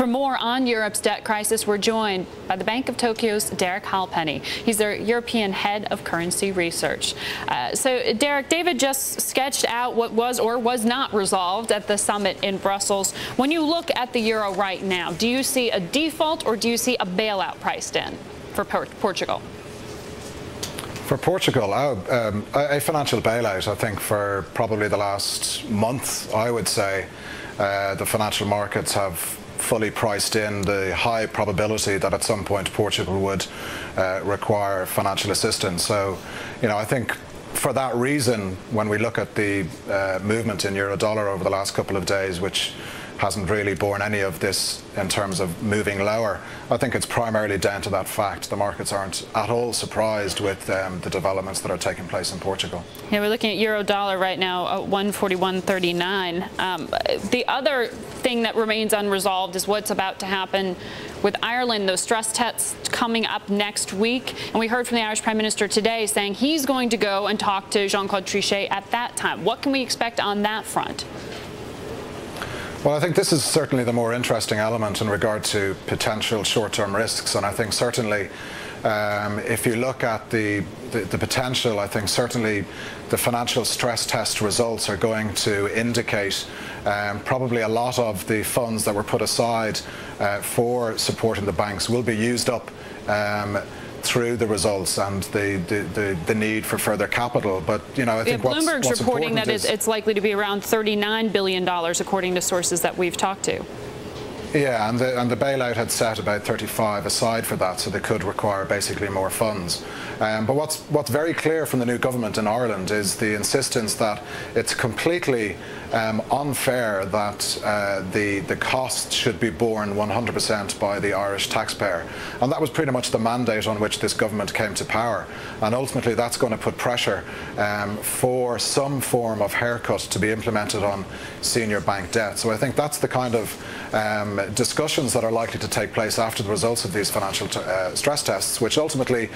For more on Europe's debt crisis, we're joined by the Bank of Tokyo's Halpenny. He's their European head of currency research. So, Derek, David just sketched out what was or was not resolved at the summit in Brussels. When you look at the euro right now, do you see a default or do you see a bailout priced in for Portugal? For Portugal, a financial bailout, I think, for probably the last month, I would say. The financial markets have fully priced in the high probability that at some point Portugal would require financial assistance. So, I think for that reason, when we look at the movement in euro-dollar over the last couple of days, which hasn't really borne any of this in terms of moving lower, I think it's primarily down to that fact. The markets aren't at all surprised with the developments that are taking place in Portugal. Yeah, we're looking at euro-dollar right now at 141.39. The other thing that remains unresolved is what's about to happen with Ireland, those stress tests coming up next week. And we heard from the Irish Prime Minister today saying he's going to go and talk to Jean-Claude Trichet at that time. What can we expect on that front? Well, I think this is certainly the more interesting element in regard to potential short-term risks, and I think certainly if you look at the potential, I think certainly the financial stress test results are going to indicate probably a lot of the funds that were put aside for supporting the banks will be used up through the results and the need for further capital. But I think Bloomberg's reporting that it's likely to be around $39 billion, according to sources that we've talked to. Yeah, and the bailout had set about 35 aside for that, so they could require basically more funds. But what's very clear from the new government in Ireland is the insistence that it's completely unfair that the costs should be borne 100% by the Irish taxpayer. And that was pretty much the mandate on which this government came to power. And ultimately that's going to put pressure for some form of haircut to be implemented on senior bank debt. So I think that's the kind of discussions that are likely to take place after the results of these financial stress tests, which ultimately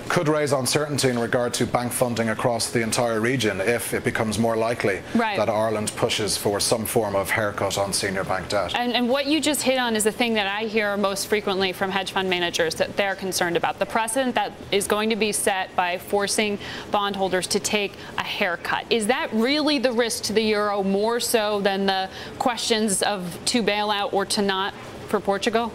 could raise uncertainty in regard to bank funding across the entire region if it becomes more likely that Ireland pushes for some form of haircut on senior bank debt. And what you just hit on is the thing that I hear most frequently from hedge fund managers that they're concerned about, the precedent that is going to be set by forcing bondholders to take a haircut. Is that really the risk to the euro more so than the questions of to bail out or to not for Portugal?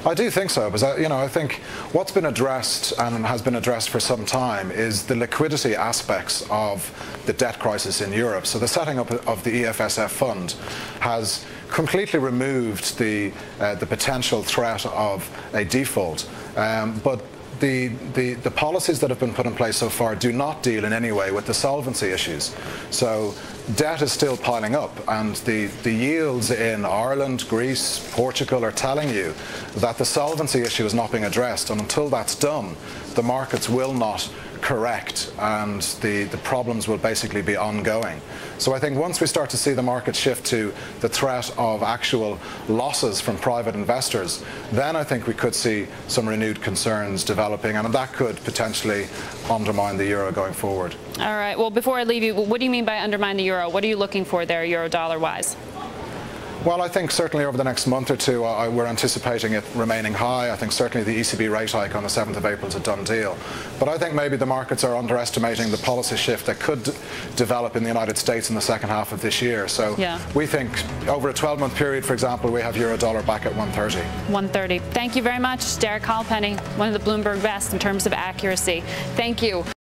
I do think so, because I think what's been addressed and has been addressed for some time is the liquidity aspects of the debt crisis in Europe. So the setting up of the EFSF fund has completely removed the potential threat of a default, but the policies that have been put in place so far do not deal in any way with the solvency issues. So debt is still piling up, and the yields in Ireland, Greece, Portugal are telling you that the solvency issue is not being addressed, and until that's done, the markets will not correct and the problems will basically be ongoing. So I think once we start to see the market shift to the threat of actual losses from private investors, then I think we could see some renewed concerns developing, and that could potentially undermine the euro going forward. All right, well, before I leave you, what do you mean by undermine the euro? What are you looking for there, euro-dollar wise? Well, I think certainly over the next month or two we're anticipating it remaining high. I think certainly the ECB rate hike on the 7th of April is a done deal. But I think maybe the markets are underestimating the policy shift that could develop in the United States in the second half of this year. So we think over a 12-month period, for example, we have euro-dollar back at 130. 130. Thank you very much, Halpenny, one of the Bloomberg best in terms of accuracy. Thank you.